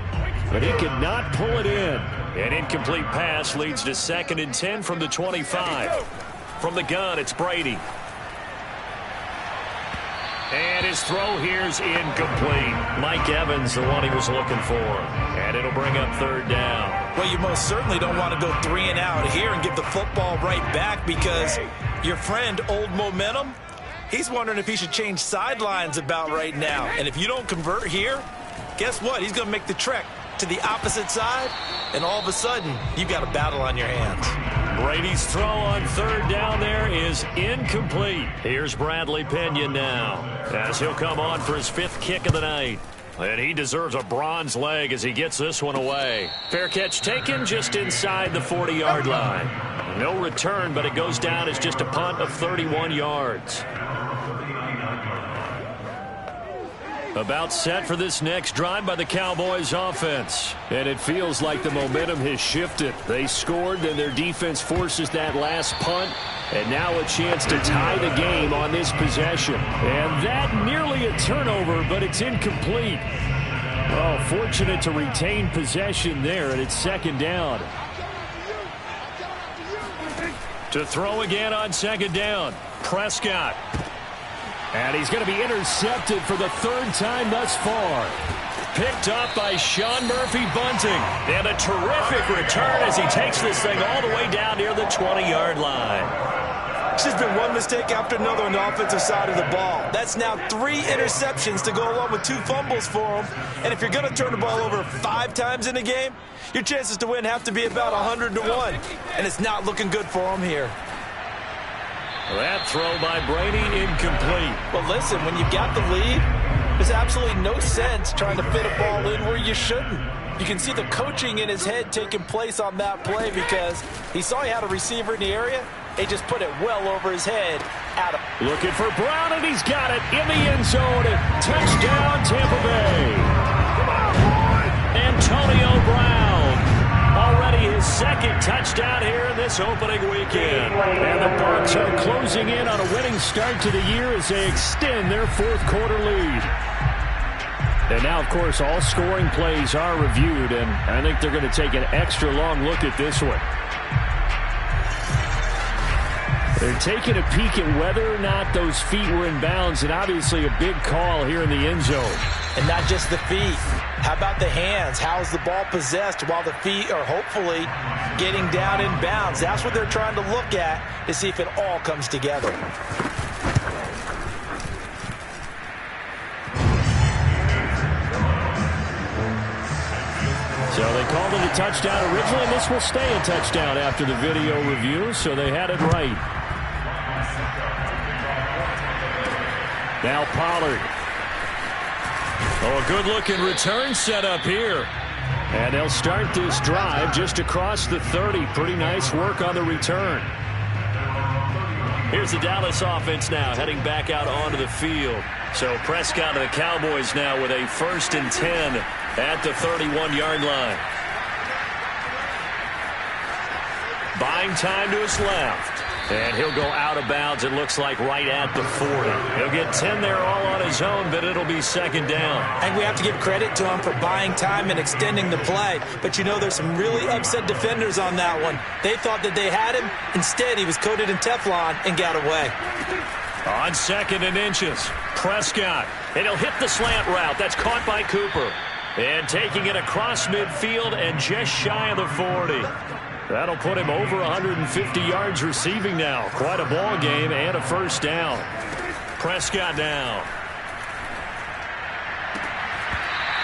but he could not pull it in. An incomplete pass leads to 2nd and 10 from the 25. From the gun, it's Brady. And his throw here's incomplete. Mike Evans, the one he was looking for. And it'll bring up 3rd down. Well, you most certainly don't want to go 3 and out here and give the football right back because your friend, Old Momentum, he's wondering if he should change sidelines about right now. And if you don't convert here, guess what? He's going to make the trek to the opposite side, and all of a sudden, you've got a battle on your hands. Brady's throw on 3rd down there is incomplete. Here's Bradley Pinion now as he'll come on for his 5th kick of the night. and he deserves a bronze leg as he gets this one away. Fair catch taken just inside the 40-yard line. No return, but it goes down as just a punt of 31 yards. About set for this next drive by the Cowboys offense. And it feels like the momentum has shifted. They scored, then their defense forces that last punt. And now a chance to tie the game on this possession. And that nearly a turnover, but it's incomplete. Oh, fortunate to retain possession there, and it's second down. To throw again on second down, Prescott. And he's going to be intercepted for the third time thus far. Picked up by Sean Murphy-Bunting. And a terrific return as he takes this thing all the way down near the 20-yard line. It's just been one mistake after another on the offensive side of the ball. That's now 3 interceptions to go along with 2 fumbles for him. And if you're going to turn the ball over 5 times in a game, your chances to win have to be about 100 to 1. And it's not looking good for him here. That throw by Brady incomplete. Well, listen, when you've got the lead, there's absolutely no sense trying to fit a ball in where you shouldn't. You can see the coaching in his head taking place on that play because he saw he had a receiver in the area. He just put it well over his head. Looking for Brown, and he's got it in the end zone. Touchdown, Tampa Bay. Antonio Brown. Already his second touchdown here in this opening weekend. And the Bucs are closing in on a winning start to the year as they extend their fourth-quarter lead. And now, of course, all scoring plays are reviewed, and I think they're going to take an extra long look at this one. They're taking a peek at whether or not those feet were in bounds, and obviously a big call here in the end zone. And not just the feet. How about the hands? How's the ball possessed while the feet are hopefully getting down in bounds? That's what they're trying to look at to see if it all comes together. So they called it a touchdown originally, and this will stay a touchdown after the video review, so they had it right. Now Pollard. Oh, a good-looking return set up here. And they'll start this drive just across the 30. Pretty nice work on the return. Here's the Dallas offense now heading back out onto the field. So Prescott and the Cowboys now with a 1st and 10 at the 31-yard line. Buying time to his left. And he'll go out of bounds, it looks like, right at the 40. He'll get 10 there all on his own, but it'll be second down. I think we have to give credit to him for buying time and extending the play. But, you know, there's some really upset defenders on that one. They thought that they had him. Instead, he was coated in Teflon and got away. On 2nd and inches, Prescott. And he'll hit the slant route. That's caught by Cooper. And taking it across midfield and just shy of the 40. That'll put him over 150 yards receiving now. Quite a ball game and a first down. Prescott down.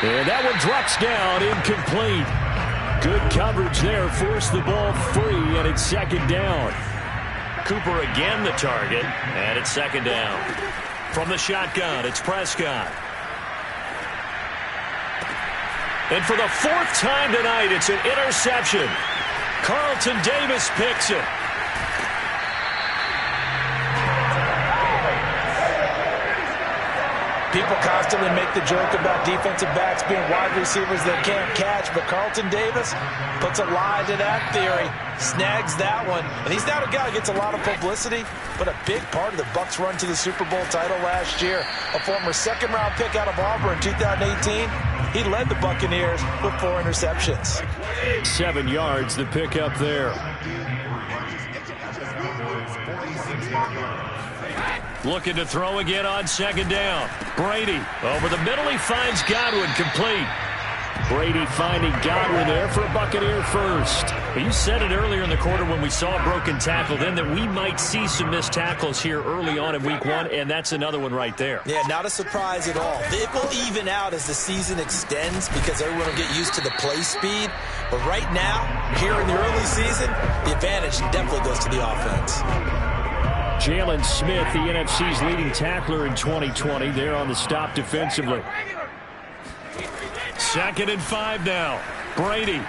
And that one drops down, incomplete. Good coverage there, forced the ball free, and it's second down. Cooper again the target, and it's second down. From the shotgun, it's Prescott. And for the 4th time tonight, it's an interception. Carlton Davis picks it. People constantly make the joke about defensive backs being wide receivers that can't catch, but Carlton Davis puts a lie to that theory, snags that one. And he's not a guy who gets a lot of publicity, but a big part of the Bucs' run to the Super Bowl title last year. A former 2nd-round pick out of Auburn in 2018. He led the Buccaneers with 4 interceptions. 7 yards, the pickup there. Looking to throw again on second down. Brady over the middle. He finds Godwin complete. Brady finding Godwin there for a Buccaneer first. You said it earlier in the quarter when we saw a broken tackle then that we might see some missed tackles here early on in week 1, and that's another one right there. Yeah, not a surprise at all. It will even out as the season extends because everyone will get used to the play speed. But right now, here in the early season, the advantage definitely goes to the offense. Jalen Smith, the NFC's leading tackler in 2020, there on the stop defensively. 2nd and 5 now. Brady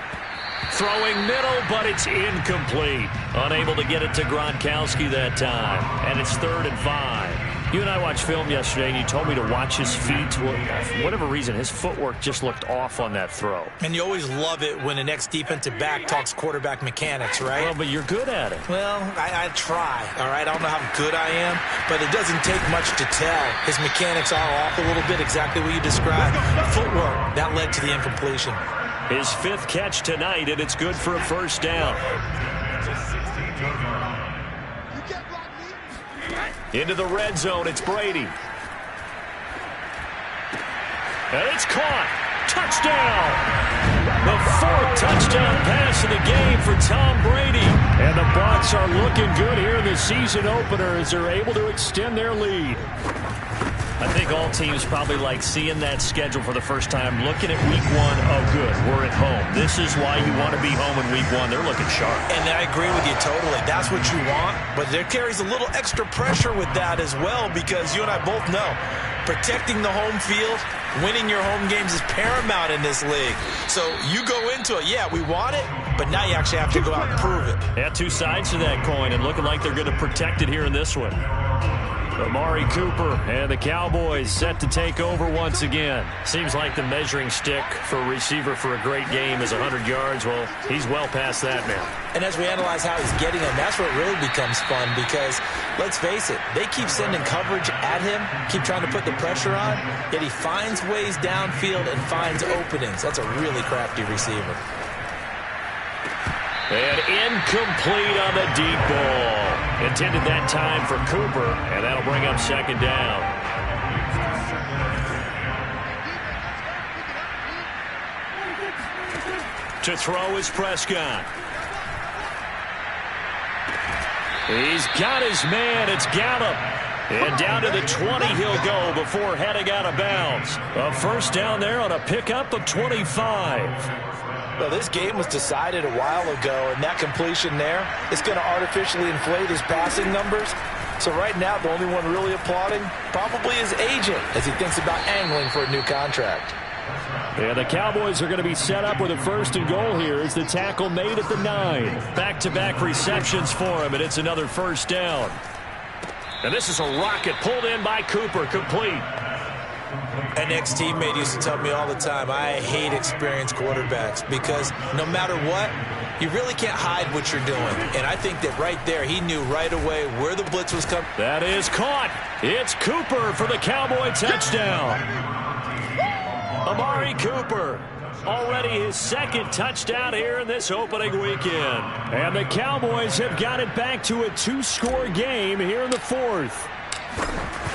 throwing middle, but it's incomplete. Unable to get it to Gronkowski that time. And it's 3rd and 5. You and I watched film yesterday, and you told me to watch his feet. For whatever reason, his footwork just looked off on that throw. And you always love it when the next defensive back talks quarterback mechanics, right? Well, but you're good at it. Well, I try, all right? I don't know how good I am, but it doesn't take much to tell. His mechanics are off a little bit, exactly what you described. Footwork, that led to the incompletion. His 5th catch tonight, and it's good for a 1st down. Into the red zone, it's Brady. And it's caught. Touchdown! The 4th touchdown pass of the game for Tom Brady. And the Bucs are looking good here in the season opener as they're able to extend their lead. I think all teams probably like seeing that schedule for the first time, looking at week 1. Oh, good, we're at home. This is why you want to be home in week 1. They're looking sharp. And I agree with you totally. That's what you want. But there carries a little extra pressure with that as well, because you and I both know protecting the home field, winning your home games is paramount in this league. So you go into it, yeah, we want it, but now you actually have to go out and prove it. Yeah, 2 sides to that coin, and looking like they're going to protect it here in this one. Amari Cooper and the Cowboys set to take over once again. Seems like the measuring stick for a receiver for a great game is 100 yards. Well, he's well past that now. And as we analyze how he's getting them, that's where it really becomes fun, because, let's face it, they keep sending coverage at him, keep trying to put the pressure on, yet he finds ways downfield and finds openings. That's a really crafty receiver. And incomplete on the deep ball. Intended that time for Cooper, and that'll bring up 2nd down. To throw is Prescott. He's got his man. It's Gallup. And down to the 20 he'll go before heading out of bounds. A 1st down there on a pickup of 25. Well, this game was decided a while ago, and that completion there is going to artificially inflate his passing numbers. So right now, the only one really applauding probably his agent as he thinks about angling for a new contract. Yeah, the Cowboys are going to be set up with a 1st and goal here as the tackle made at the 9. Back-to-back receptions for him, and it's another 1st down. And this is a rocket pulled in by Cooper, complete. An ex-teammate used to tell me all the time, I hate experienced quarterbacks, because no matter what, you really can't hide what you're doing. And I think that right there, he knew right away where the blitz was coming. That is caught. It's Cooper for the Cowboy touchdown. Amari Cooper, already his 2nd touchdown here in this opening weekend. And the Cowboys have got it back to a 2-score game here in the 4th.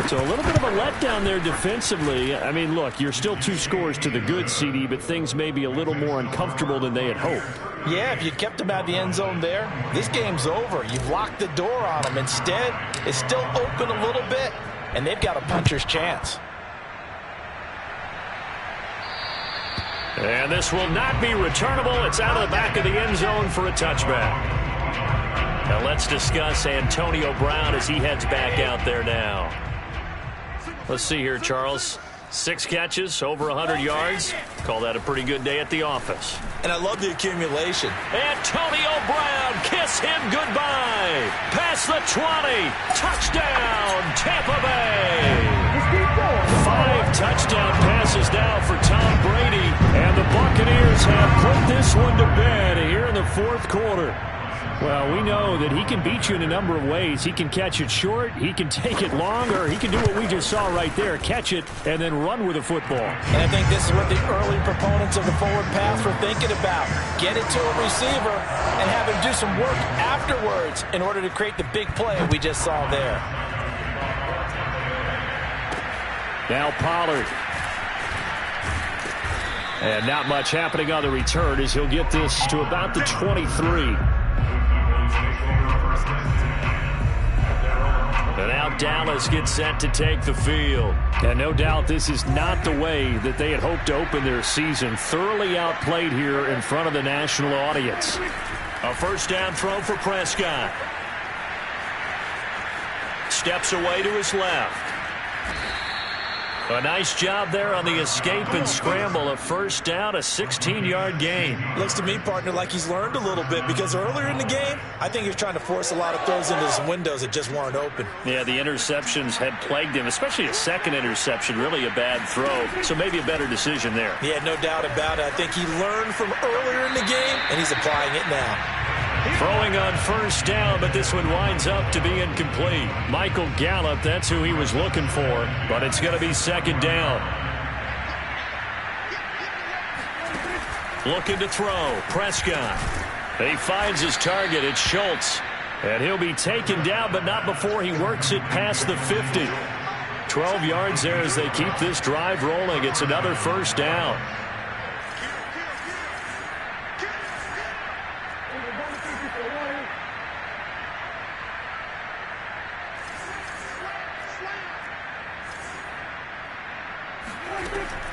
So a little bit of a letdown there defensively. I mean, look, you're still 2 scores to the good, CD, but things may be a little more uncomfortable than they had hoped. Yeah, if you kept him out of the end zone there, this game's over. You've locked the door on him. Instead, it's still open a little bit, and they've got a puncher's chance. And this will not be returnable. It's out of the back of the end zone for a touchback. Now let's discuss Antonio Brown as he heads back out there now. Let's see here, Charles. 6 catches, over 100 yards. Call that a pretty good day at the office. And I love the accumulation. Antonio Brown, kiss him goodbye. Past the 20. Touchdown, Tampa Bay. 5 touchdown passes now for Tom Brady. And the Buccaneers have put this one to bed here in the 4th quarter. Well, we know that he can beat you in a number of ways. He can catch it short, he can take it long, or he can do what we just saw right there, catch it and then run with the football. And I think this is what the early proponents of the forward pass were thinking about. Get it to a receiver and have him do some work afterwards in order to create the big play we just saw there. Now Pollard. And not much happening on the return as he'll get this to about the 23. And now Dallas gets set to take the field. And no doubt this is not the way that they had hoped to open their season. Thoroughly outplayed here in front of the national audience. A 1st down throw for Prescott. Steps away to his left. A nice job there on the escape and scramble. A first down, a 16-yard gain. Looks to me, partner, like he's learned a little bit, because earlier in the game, I think he was trying to force a lot of throws into some windows that just weren't open. Yeah, the interceptions had plagued him, especially a second interception, really a bad throw. So maybe a better decision there. Yeah, no doubt about it. I think he learned from earlier in the game, and he's applying it now. Throwing on first down, but this one winds up to be incomplete. Michael Gallup, that's who he was looking for, but it's going to be second down. Looking to throw, Prescott. He finds his target, it's Schultz. And he'll be taken down, but not before he works it past the 50. 12 yards there as they keep this drive rolling. It's another first down.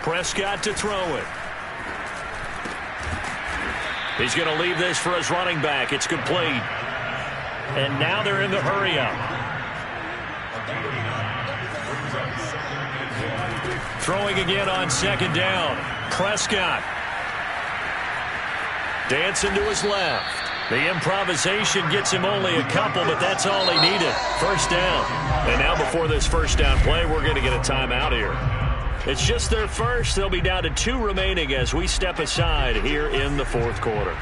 Prescott to throw it. He's going to leave this for his running back. It's complete. And now they're in the hurry up. Throwing again on second down. Prescott. Dancing to his left. The improvisation gets him only a couple, but that's all he needed. First down. And now before this first down play, we're going to get a timeout here. It's just their first. They'll be down to 2 remaining as we step aside here in the fourth quarter.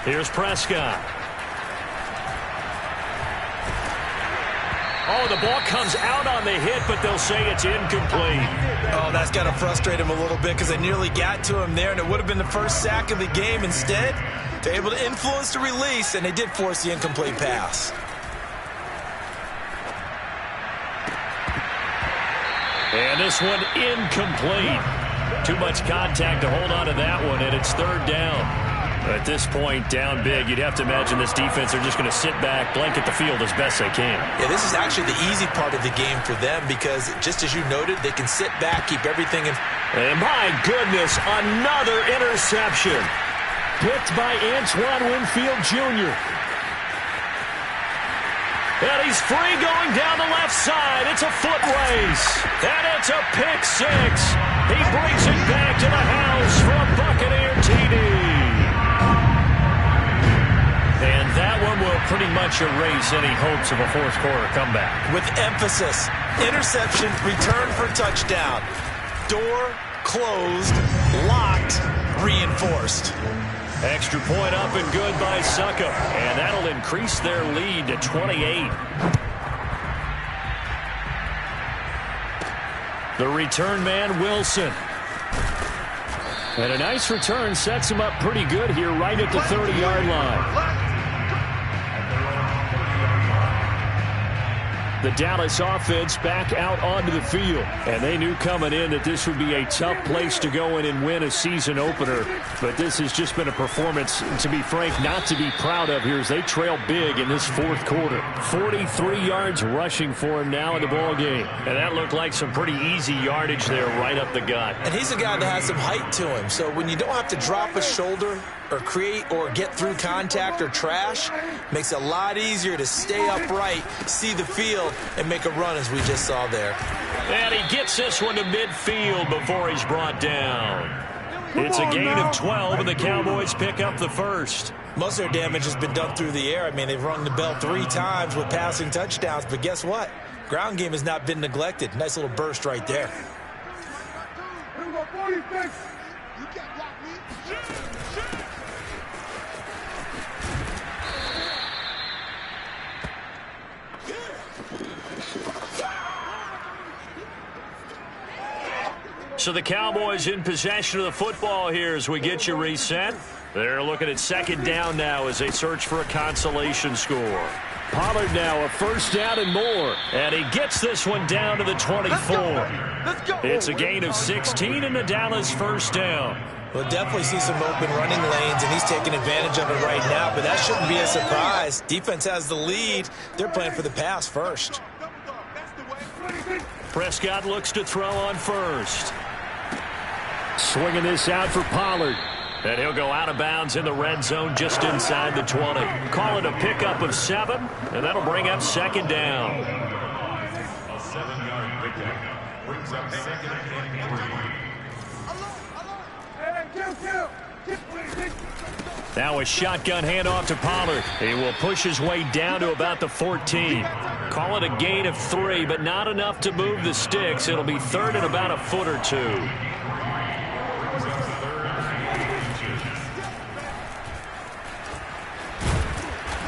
Here's Prescott. Oh, the ball comes out on the hit, but they'll say it's incomplete. Oh, that's got to frustrate him a little bit because they nearly got to him there, and it would have been the first sack of the game. Instead, they're able to influence the release, and they did force the incomplete pass. And this one incomplete. Too much contact to hold on to that one, and it's third down. At this point, down big, you'd have to imagine this defense are just going to sit back, blanket the field as best they can. Yeah, this is actually the easy part of the game for them because, just as you noted, they can sit back, keep everything in. And my goodness, another interception. Picked by Antoine Winfield Jr. And he's free going down the left side. It's a foot race. And it's a pick six. He brings it back to the house for a Buccaneer TD. And that one will pretty much erase any hopes of a fourth quarter comeback. With emphasis, interception, return for touchdown. Door closed, locked, reinforced. Extra point up and good by Succop. And that'll increase their lead to 28. The return man, Wilson. And a nice return sets him up pretty good here right at the 30-yard line. The Dallas offense back out onto the field. And they knew coming in that this would be a tough place to go in and win a season opener. But this has just been a performance, to be frank, not to be proud of here as they trail big in this fourth quarter. 43 yards rushing for him now in the ball game. And that looked like some pretty easy yardage there right up the gut. And he's a guy that has some height to him. So when you don't have to drop a shoulder or create or get through contact or trash, makes it a lot easier to stay upright, see the field, and make a run as we just saw there. And he gets this one to midfield before he's brought down. It's a gain of 12, and the Cowboys pick up the first. Most of their damage has been done through the air. I mean, they've rung the bell 3 times with passing touchdowns, but guess what? Ground game has not been neglected. Nice little burst right there. So the Cowboys in possession of the football here as we get you reset. They're looking at second down now as they search for a consolation score. Pollard now a first down and more. And he gets this one down to the 24. Let's go. It's a gain of 16 and a Dallas first down. We'll definitely see some open running lanes, and he's taking advantage of it right now, but that shouldn't be a surprise. Defense has the lead. They're playing for the pass first. Prescott looks to throw on first. Swinging this out for Pollard. And he'll go out of bounds in the red zone just inside the 20. Call it a pickup of 7, and that'll bring up second down. 7-yard pickup. Brings up second and 3. Now a shotgun handoff to Pollard. He will push his way down to about the 14. Call it a gain of 3, but not enough to move the sticks. It'll be third and about a foot or 2.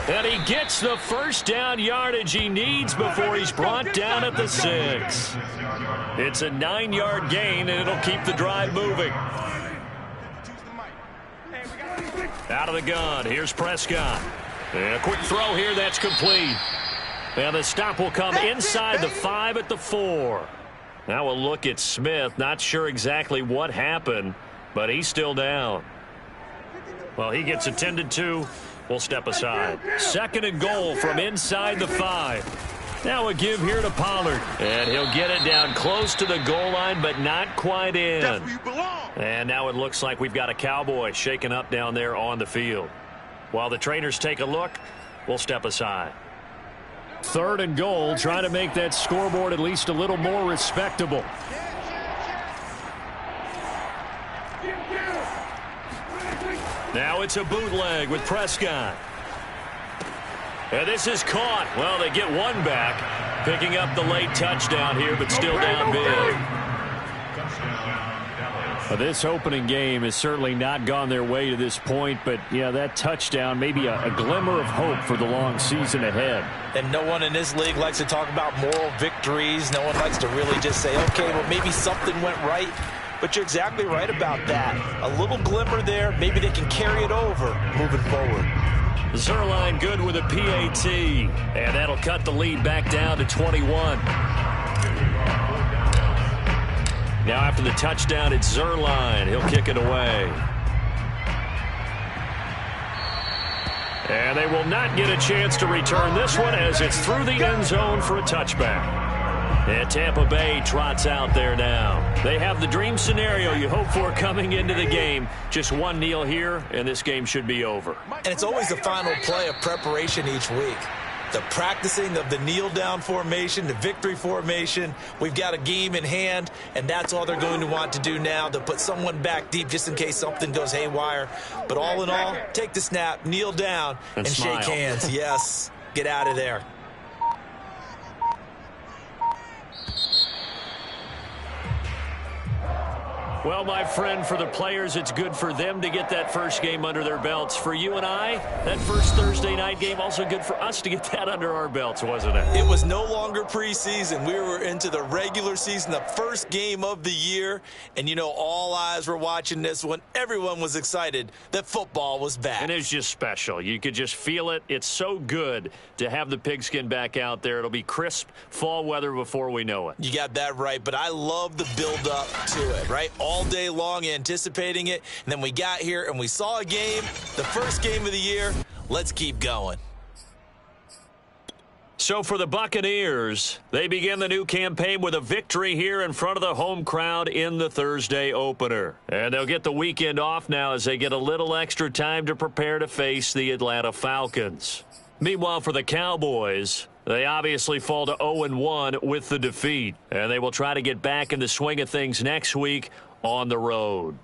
And he gets the first down yardage he needs before he's brought down at the 6. It's a 9-yard gain, and it'll keep the drive moving. Out of the gun, here's Prescott. And a quick throw here, that's complete. And the stop will come inside the 5 at the 4. Now a look at Smith. Not sure exactly what happened, but he's still down. Well, he gets attended to. We'll step aside. Second and goal from inside the 5. Now a give here to Pollard. And he'll get it down close to the goal line, but not quite in. That's where you belong. And now it looks like we've got a Cowboy shaken up down there on the field. While the trainers take a look, we'll step aside. Third and goal, trying to make that scoreboard at least a little more respectable. Now it's a bootleg with Prescott. And this is caught. Well, they get one back, picking up the late touchdown here, but still down big. This opening game has certainly not gone their way to this point, but yeah, that touchdown may be a glimmer of hope for the long season ahead. And no one in this league likes to talk about moral victories. No one likes to really just say, okay, well, maybe something went right. But you're exactly right about that. A little glimmer there. Maybe they can carry it over moving forward. Zerline good with a PAT. And that'll cut the lead back down to 21. Now after the touchdown, it's Zerline. He'll kick it away. And they will not get a chance to return this one as it's through the end zone for a touchback. And Tampa Bay trots out there now. They have the dream scenario you hope for coming into the game. Just one kneel here, and this game should be over. And it's always the final play of preparation each week. The practicing of the kneel-down formation, the victory formation. We've got a game in hand, and that's all they're going to want to do now, to put someone back deep just in case something goes haywire. But all in all, take the snap, kneel down, and shake hands. Yes, get out of there. Well, my friend, for the players, it's good for them to get that first game under their belts. For you and I, that first Thursday night game, also good for us to get that under our belts, wasn't it? It was no longer preseason. We were into the regular season, the first game of the year. And, you know, all eyes were watching this one. Everyone was excited that football was back. And it's just special. You could just feel it. It's so good to have the pigskin back out there. It'll be crisp fall weather before we know it. You got that right, but I love the build-up to it, right? All day long anticipating it, and then we got here and we saw a game, the first game of the year. Let's keep going. So for the Buccaneers, they begin the new campaign with a victory here in front of the home crowd in the Thursday opener. And they'll get the weekend off now as they get a little extra time to prepare to face the Atlanta Falcons. Meanwhile, for the Cowboys, they obviously fall to 0-1 with the defeat, and they will try to get back in the swing of things next week on the road.